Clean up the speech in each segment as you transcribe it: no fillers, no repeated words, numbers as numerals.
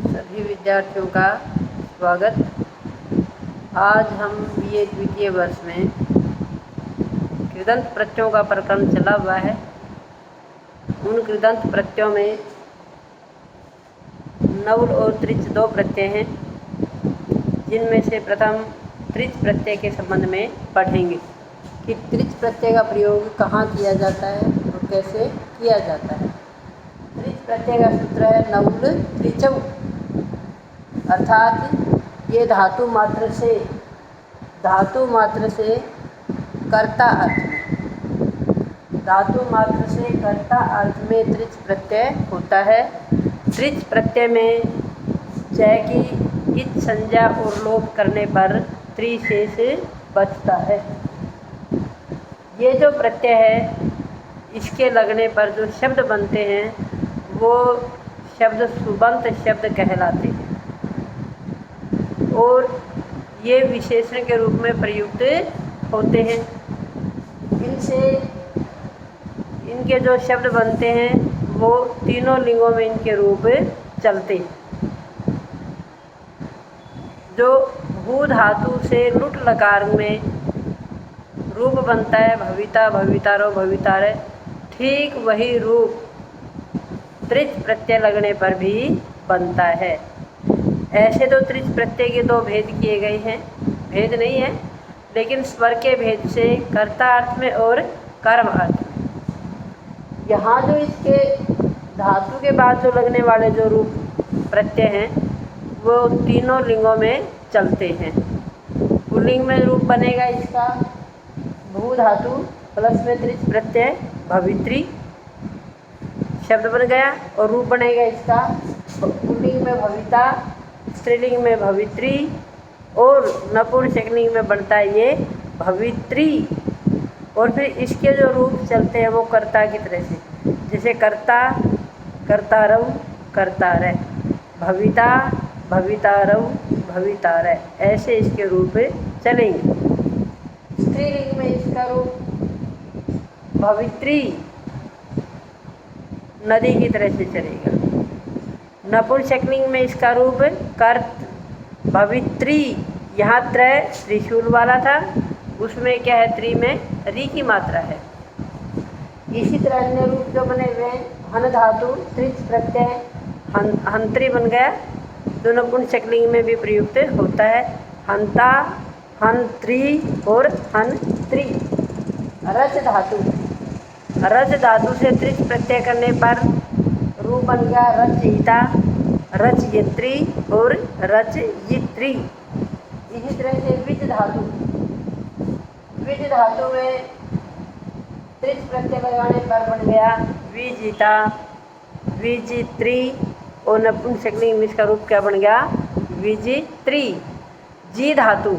सभी विद्यार्थियों का स्वागत। आज हम बीए द्वितीय वर्ष में कृदंत प्रत्ययों का प्रकरण चला हुआ है। उन कृदंत प्रत्ययों में नवुल और त्रिच दो प्रत्यय हैं, जिनमें से प्रथम त्रिच प्रत्यय के संबंध में पढ़ेंगे कि त्रिच प्रत्यय का प्रयोग कहाँ किया जाता है और कैसे किया जाता है। त्रिच प्रत्यय का सूत्र है नवुल त्रिचौ, अर्थात ये धातु मात्र से कर्ता अर्थ में त्रिच प्रत्यय होता है। त्रिच प्रत्यय में जय की इच संज्ञा और लोप करने पर त्रिशेष बचता है। ये जो प्रत्यय है, इसके लगने पर जो शब्द बनते हैं वो शब्द सुबंत शब्द कहलाते हैं और ये विशेषण के रूप में प्रयुक्त होते हैं। इनके जो शब्द बनते हैं वो तीनों लिंगों में इनके रूप चलते हैं। जो भू धातु से लुट लकार में रूप बनता है भविता, भवितारो, भवितारे, ठीक वही रूप त्रिच प्रत्यय लगने पर भी बनता है। ऐसे तो त्रिच प्रत्यय के दो भेद किए गए हैं, भेद नहीं है, लेकिन स्वर के भेद से कर्ता अर्थ में और कर्म अर्थ में। यहाँ जो इसके धातु के बाद जो लगने वाले जो रूप प्रत्यय हैं वो तीनों लिंगों में चलते हैं। पुल्लिंग में रूप बनेगा इसका भू धातु प्लस में त्रिच प्रत्यय भवित्री शब्द बन गया, और रूप बनेगा इसका पुल्लिंग में भविता, स्त्रीलिंग में भवित्री और नपुंसकलिंग में बनता है ये भवित्री। और फिर इसके जो रूप चलते हैं वो कर्ता की तरह से, जैसे कर्ता, कर्तारौ, कर्तारय, भविता, भवितारौ, भवितारय, ऐसे इसके रूप चलेंगे। स्त्रीलिंग में इसका रूप भवित्री नदी की तरह से चलेगा। नपुंसकलिंग में इसका रूप कर्त, भवित्री, यहाँ त्रय त्रिशूल वाला था, उसमें क्या है त्रि में री की मात्रा है। इसी तरह अन्य रूप जो बने हुए हैं, हन धातु त्रिच प्रत्यय हंत्री बन गया, जो नपुंसकलिंग में भी प्रयुक्त होता है। हंता, हंत्री और हंत्री। रज धातु से त्रिच प्रत्यय करने पर रूप बन गया रचयिता, रचयित्री और रचयित्री। इसी तरह से विज धातु में त्रिच प्रत्यय लगाने पर बन गया विजिता, विजित्री और नपुंसकलिंग में इसका रूप क्या बन गया विजित्री। जी धातु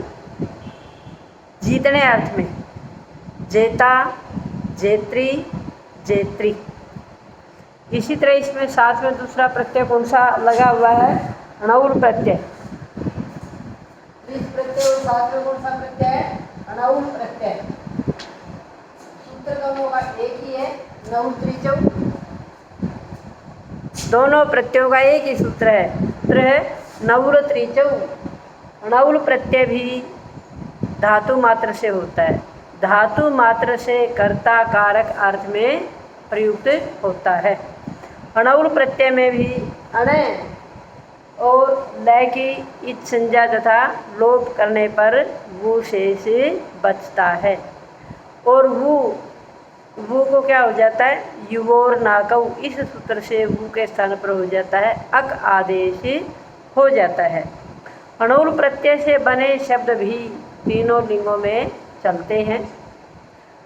जीतने अर्थ में जेता, जेत्री, जेत्री। इसी तरह इसमें साथ में दूसरा प्रत्यय कौन सा लगा हुआ है, अणउल प्रत्यय। इस प्रत्यय और साथ में कौन सा प्रत्यय है, अणउल प्रत्यय। सूत्र दोनों का एक ही है, नवुल त्रिचौ। दोनों प्रत्ययों का एक ही सूत्र है नवुल त्रिचौ। अणउल प्रत्यय भी धातु मात्र से होता है, धातु मात्र से कर्ता कारक अर्थ में प्रयुक्त होता है। अणउल प्रत्यय में भी अणय और लय की इच संज्ञा तथा लोप करने पर वु शेष बचता है, और वु को क्या हो जाता है युवोर नाकौ, इस सूत्र से वु के स्थान पर हो जाता है अक आदेश हो जाता है। अणउल प्रत्यय से बने शब्द भी तीनों लिंगों में चलते हैं,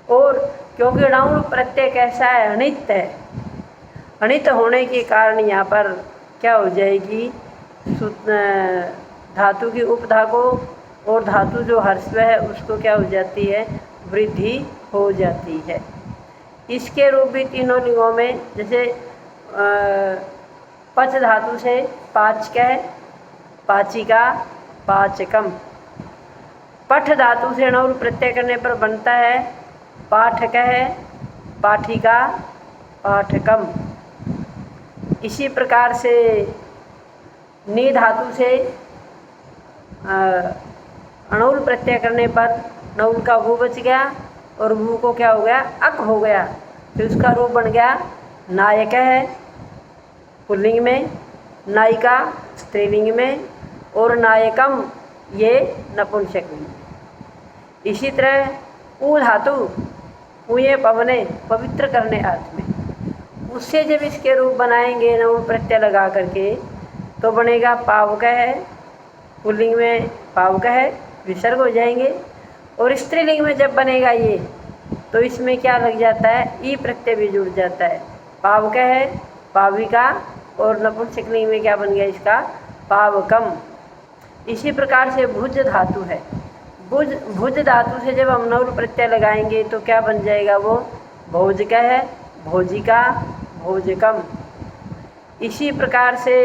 और क्योंकि अणउल प्रत्यय कैसा है अनित है, अनित होने के कारण यहाँ पर क्या हो जाएगी धातु की उपधाको और धातु जो हर्स्व है उसको क्या हो जाती है वृद्धि हो जाती है। इसके रूप भी तीनों लिंगों में, जैसे पच धातु से पाचक, पाचिका, पाचकम। पठ धातु से अणउल प्रत्यय करने पर बनता है पाठक है, पाठिका, पाठकम। इसी प्रकार से नी धातु से अणुल प्रत्यय करने पर नऊल का वो बच गया और वो को क्या हो गया, अक हो गया। तो उसका रूप बन गया नायक है पुल्लिंग में, नायिका स्त्रीलिंग में और नायकम ये नपुंसक में। इसी तरह ऊ धातु पूये पवने पवित्र करने अर्थ में, उससे जब इसके रूप बनाएंगे नऊल प्रत्यय लगा करके तो बनेगा पावक है, पुल्लिंग में पावक है विसर्ग हो जाएंगे। और स्त्रीलिंग में जब बनेगा ये तो इसमें क्या लग जाता है, ई प्रत्यय भी जुड़ जाता है, पावक है पाविका। और नपुंसकलिंग में क्या बन गया इसका, पावकम। इसी प्रकार से भुज धातु है, भुज धातु से जब हम नऊल प्रत्यय लगाएंगे तो क्या बन जाएगा, वो भोजक है भोजिका भोजकम। इसी प्रकार से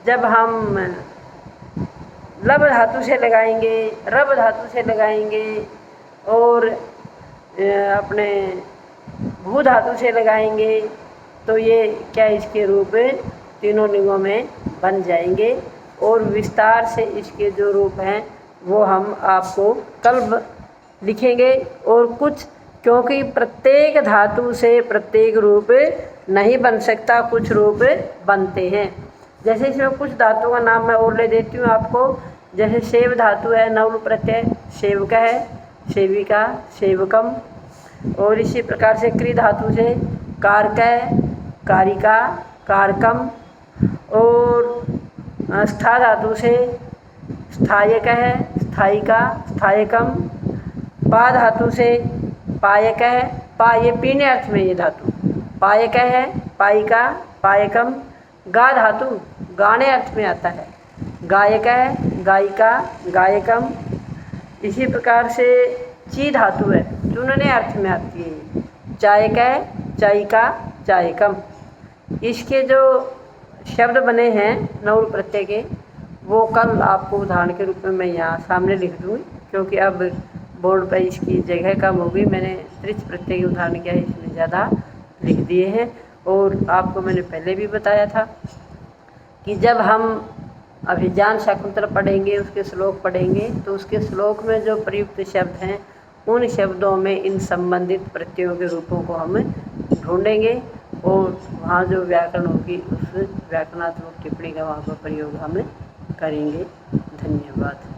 जब हम लब धातु से लगाएंगे, रब धातु से लगाएंगे और अपने भू धातु से लगाएंगे तो ये क्या इसके रूप तीनों लिंगों में बन जाएंगे। और विस्तार से इसके जो रूप हैं वो हम आपको कल लिखेंगे। और कुछ, क्योंकि प्रत्येक धातु से प्रत्येक रूप नहीं बन सकता, कुछ रूप बनते हैं। जैसे इसमें कुछ धातुओं का नाम मैं और ले देती हूँ आपको। जैसे सेव धातु है नऊल प्रत्यय, सेवक है सेविका सेवकम। और इसी प्रकार से क्री धातु से कारक है कारिका कारकम। और स्था धातु से स्थायक है स्थायिका स्थायकम। पा धातु से पायक है ये पीने अर्थ में ये धातु पायक है पायिका पायकम। गा धातु गाने अर्थ में आता है, गायक है गायिका गायकम। इसी प्रकार से ची धातु है चुनने अर्थ में आती है, चायक है चायिका चायकम। इसके जो शब्द बने हैं नऊल प्रत्यय के वो कल आपको उदाहरण के रूप में मैं यहाँ सामने लिख दूँगी, क्योंकि अब बोर्ड पर इसकी जगह कम हो गई। मैंने त्रिच प्रत्यय के उदाहरण किया है, इसमें ज़्यादा लिख दिए हैं। और आपको मैंने पहले भी बताया था कि जब हम अभिज्ञान शाकुंतल पढ़ेंगे, उसके श्लोक पढ़ेंगे, तो उसके श्लोक में जो प्रयुक्त शब्द हैं उन शब्दों में इन संबंधित प्रत्ययों के रूपों को हम ढूंढेंगे और वहाँ जो व्याकरण होगी उस व्याकरणात्मक टिप्पणी का वहाँ पर प्रयोग हम करेंगे। धन्यवाद।